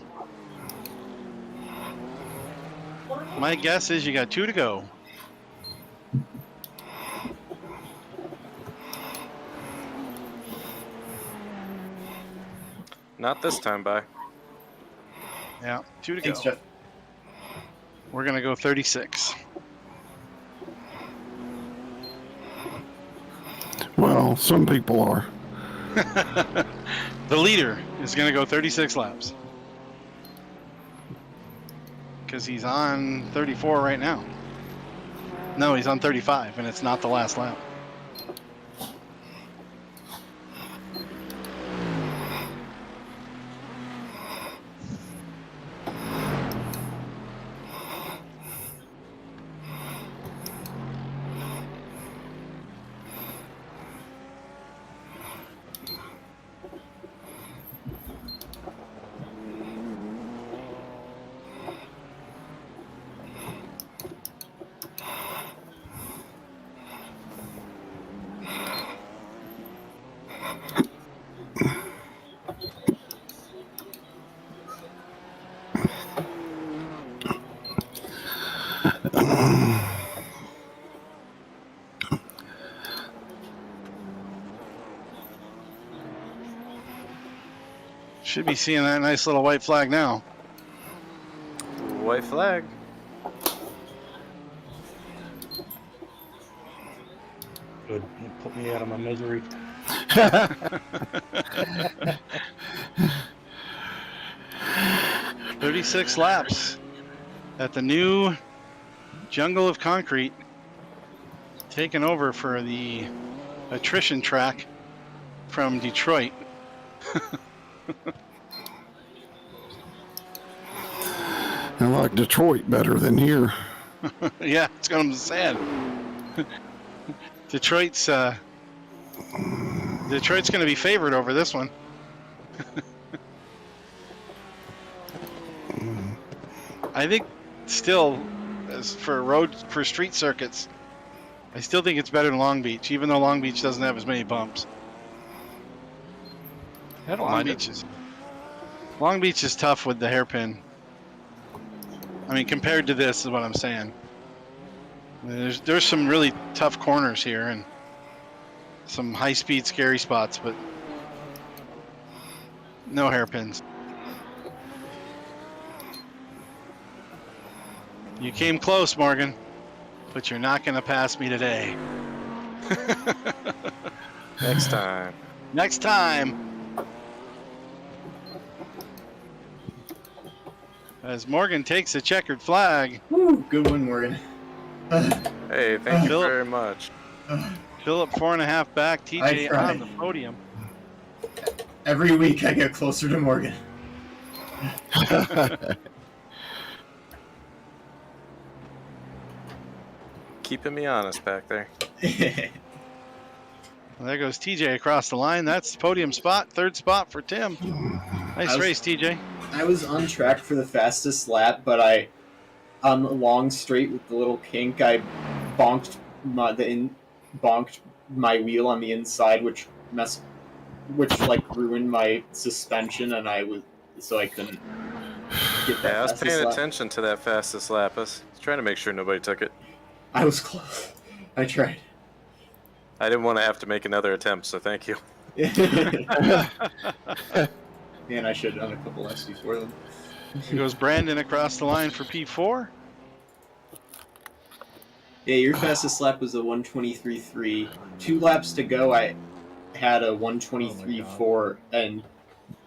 My guess is you got 2 to go. Not this time, bye. Yeah, 2 to Thanks, go. Jeff. We're going to go 36. Well, some people are. The leader is going to go 36 laps. Because he's on 34 right now. No, he's on 35, and it's not the last lap. Should be seeing that nice little white flag now. White flag. Good. It put me out of my misery. 36 laps at the new jungle of concrete, taken over for the attrition track from Detroit. I like Detroit better than here. Yeah, it's going to be sad. Detroit's going to be favored over this one. I think still, as for street circuits, I still think it's better than Long Beach, even though Long Beach doesn't have as many bumps. I don't mind it. Long Beach is tough with the hairpin. I mean, compared to this is what I'm saying. There's some really tough corners here and some high-speed scary spots, but no hairpins. You came close, Morgan, but you're not going to pass me today. Next time. Next time. As Morgan takes a checkered flag. Woo, good one, Morgan. Hey, thank you Philip. very much. Philip 4.5 back, TJ on the podium. Every week I get closer to Morgan. Keeping me honest back there. Well, there goes TJ across the line. That's podium spot, third spot for Tim. Nice race, TJ. I was on track for the fastest lap, but on the long straight with the little kink, I bonked my wheel on the inside, which like ruined my suspension, and I couldn't get that. Yeah, I was fastest paying lap. attention to that fastest lap. I was trying to make sure nobody took it. I was close. I tried. I didn't want to have to make another attempt, so thank you. Man, I should have done a couple laps before them. Here goes Brandon across the line for P4. Yeah, your fastest lap was a 1:23.3. 2 laps to go, I had a 1:23.4, and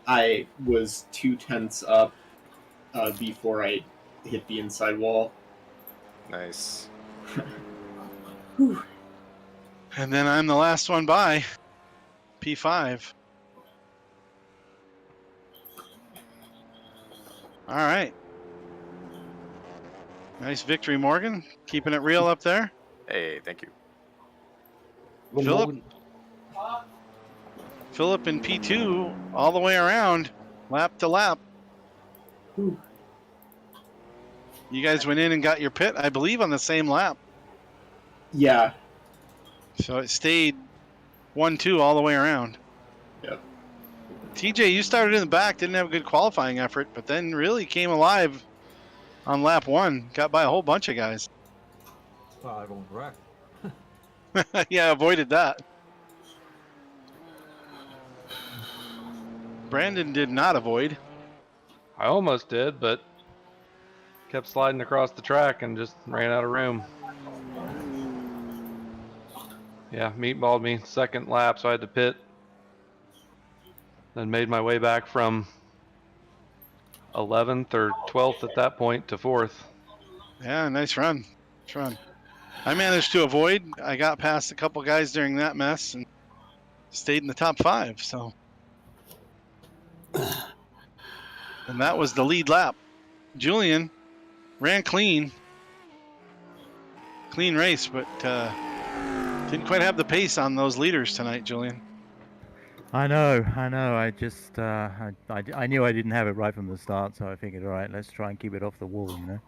I was 0.2 up before I hit the inside wall. Nice. And then I'm the last one by. P5. All right. Nice victory, Morgan. Keeping it real up there. Hey, thank you. Philip in P2 all the way around, lap to lap. You guys went in and got your pit, I believe, on the same lap. Yeah. So it stayed 1-2 all the way around. Yep. TJ, you started in the back, didn't have a good qualifying effort, but then really came alive on lap 1. Got by a whole bunch of guys. Well, I won't wreck. Yeah, avoided that. Brandon did not avoid. I almost did, but kept sliding across the track and just ran out of room. Yeah, meatballed me second lap, so I had to pit. Then made my way back from 11th or 12th at that point to 4th. Yeah, nice run. Nice run. I managed to avoid. I got past a couple guys during that mess and stayed in the top 5. So, and that was the lead lap. Julian ran clean race, but didn't quite have the pace on those leaders tonight, Julian. I know. I just, I knew I didn't have it right from the start, so I figured, all right, let's try and keep it off the wall, you know.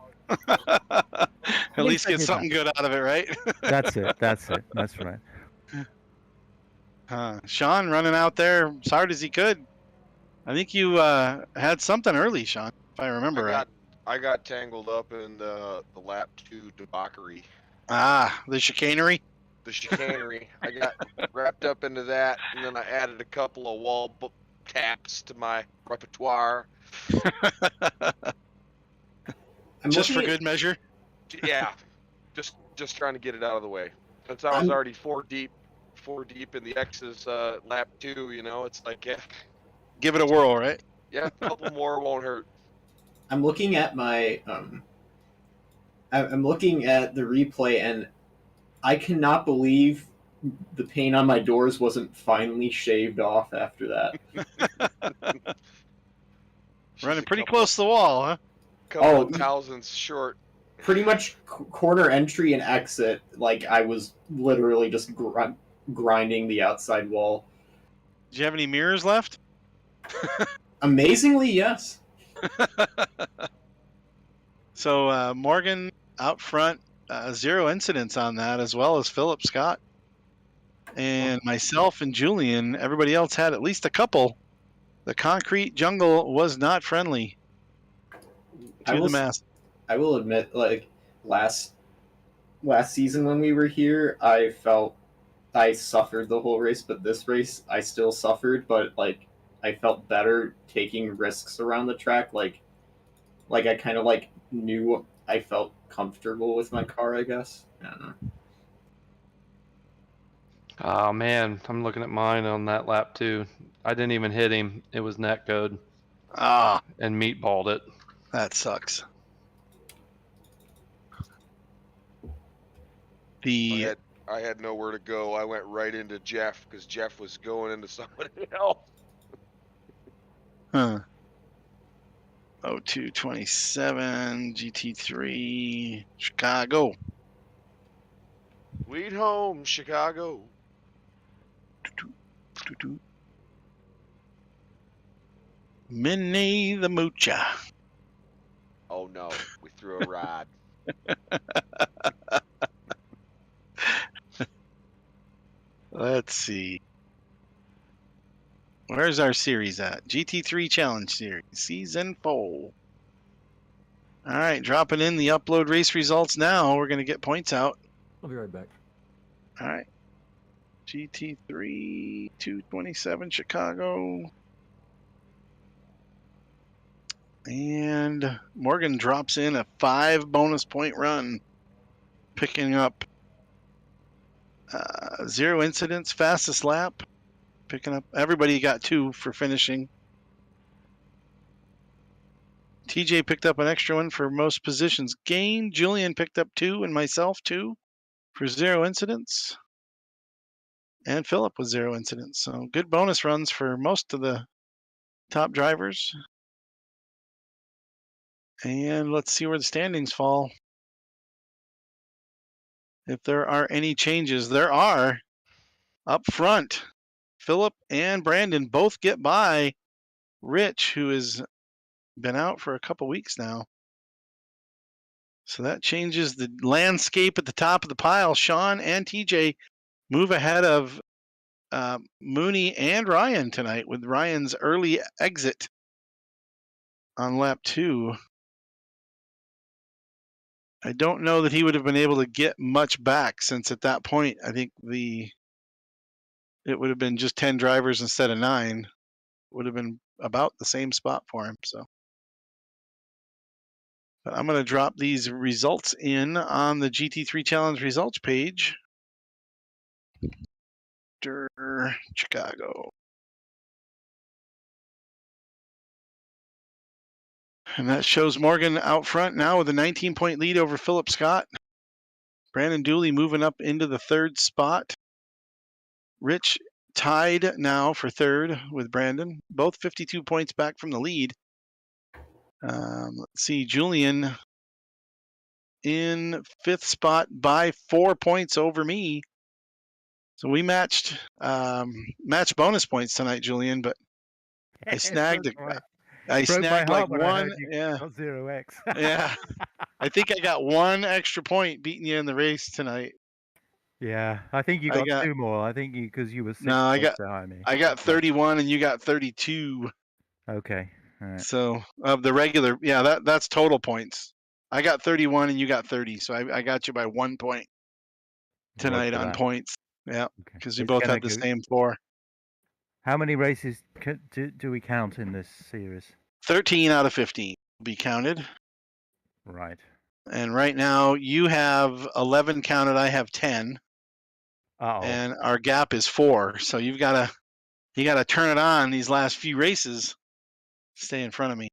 At least get something good out of it, right? That's it. That's right. Sean running out there as hard as he could. I think you had something early, Sean, if I remember right. I got tangled up in the lap 2 debauchery. The chicanery? The chicanery. I got wrapped up into that, and then I added a couple of wall taps to my repertoire. Just for good measure? Yeah. Just trying to get it out of the way. Since I was already four deep in the X's lap 2, you know, it's like, yeah. Give it a whirl, right? Yeah, a couple more won't hurt. I'm looking at my I'm looking at the replay, and I cannot believe the paint on my doors wasn't finally shaved off after that. Running pretty close to the wall, huh? Couple of thousandths short. Pretty much corner entry and exit, like I was literally just grinding the outside wall. Did you have any mirrors left? Amazingly, yes. So Morgan out front, 0 incidents on that, as well as Philip Scott. And myself and Julian, everybody else had at least a couple. The concrete jungle was not friendly to the mass. I will admit, like, last season when we were here, I felt I suffered the whole race, but this race I still suffered, but like I felt better taking risks around the track. Like I kind of like knew I felt comfortable with my car, I guess. I don't know. Oh man, I'm looking at mine on that lap too. I didn't even hit him. It was net code. And meatballed it. That sucks. I had nowhere to go. I went right into Jeff because Jeff was going into somebody else. 0227 GT3 Chicago. Sweet home, Chicago. Minnie the Moocha. Oh no, we threw a rod. Let's see. Where's our series at? GT3 Challenge Series, Season 4. All right, dropping in the upload race results now. We're going to get points out. I'll be right back. All right. GT3 227 Chicago. And Morgan drops in a 5 bonus point run, picking up 0 incidents, fastest lap. Picking up, everybody got 2 for finishing. TJ picked up an extra one for most positions gained. Julian picked up 2 and myself 2 for 0 incidents. And Philip with 0 incidents. So good bonus runs for most of the top drivers. And let's see where the standings fall. If there are any changes, there are. Up front, Philip and Brandon both get by Rich, who has been out for a couple weeks now. So that changes the landscape at the top of the pile. Sean and TJ move ahead of Mooney and Ryan tonight with Ryan's early exit on lap 2. I don't know that he would have been able to get much back, since at that point I think it would have been just 10 drivers instead of 9. Would have been about the same spot for him. So, but I'm going to drop these results in on the GT3 Challenge results page. Chicago. And that shows Morgan out front now with a 19-point lead over Philip Scott. Brandon Dooley moving up into the 3rd spot. Rich tied now for 3rd with Brandon. Both 52 points back from the lead. Let's see, Julian in 5th spot by 4 points over me. So we matched bonus points tonight, Julian, but I snagged like one. Yeah. 0x. Yeah. I think I got 1 extra point beating you in the race tonight. Yeah, I think you got 2 more. I think because you were 6 points behind me. I got 31 and you got 32. Okay. All right. So of the regular, yeah, that's total points. I got 31 and you got 30, so I got you by 1 point tonight on points. Yeah, because we both had the same 4. How many races do we count in this series? 13 out of 15 will be counted. Right. And right now you have 11 counted. I have 10. And our gap is 4. So you got to turn it on these last few races. Stay in front of me.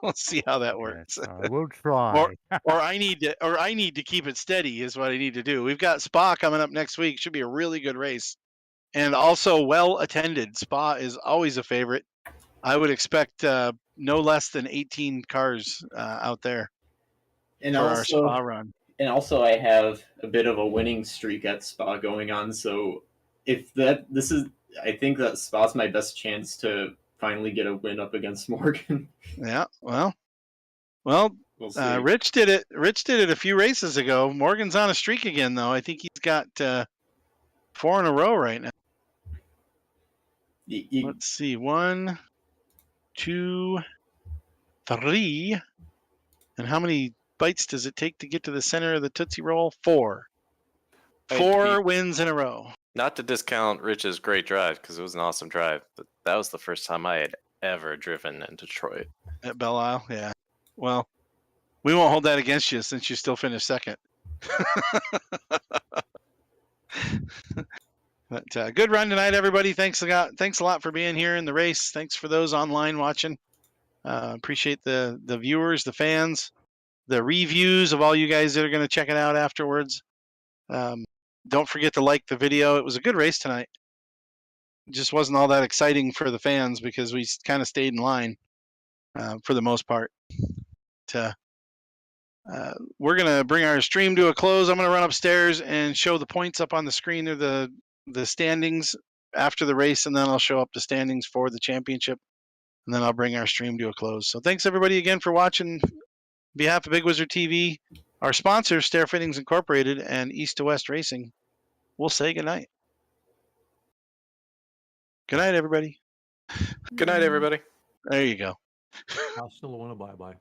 Let's see how that works. Yes, I will try. or I need to keep it steady is what I need to do. We've got Spa coming up next week. Should be a really good race. And also well attended. Spa is always a favorite. I would expect no less than 18 cars out there And for also, our Spa run. And also, I have a bit of a winning streak at Spa going on. So if I think that Spa's my best chance to finally get a win up against Morgan. Yeah, well, Rich did it. Rich did it a few races ago. Morgan's on a streak again, though. I think he's got 4 in a row right now. Let's see, 1, 2, 3, and how many bites does it take to get to the center of the Tootsie Roll? 4. 4 wins in a row. Not to discount Rich's great drive, because it was an awesome drive, but that was the first time I had ever driven in Detroit. At Belle Isle, yeah. Well, we won't hold that against you since you still finished 2nd. But good run tonight, everybody. Thanks a lot for being here in the race. Thanks for those online watching. Appreciate the viewers, the fans, the reviews of all you guys that are going to check it out afterwards. Don't forget to like the video. It was a good race tonight. It just wasn't all that exciting for the fans because we kind of stayed in line for the most part. We're going to bring our stream to a close. I'm going to run upstairs and show the points up on the screen of the standings after the race, and then I'll show up the standings for the championship, and then I'll bring our stream to a close. So thanks everybody again for watching. On behalf of Big Wizard TV, our sponsors, Stair Fittings Incorporated and E2WR Racing, we'll say goodnight. Good night, everybody. Good night, everybody. There you go. I'll still want to bye-bye.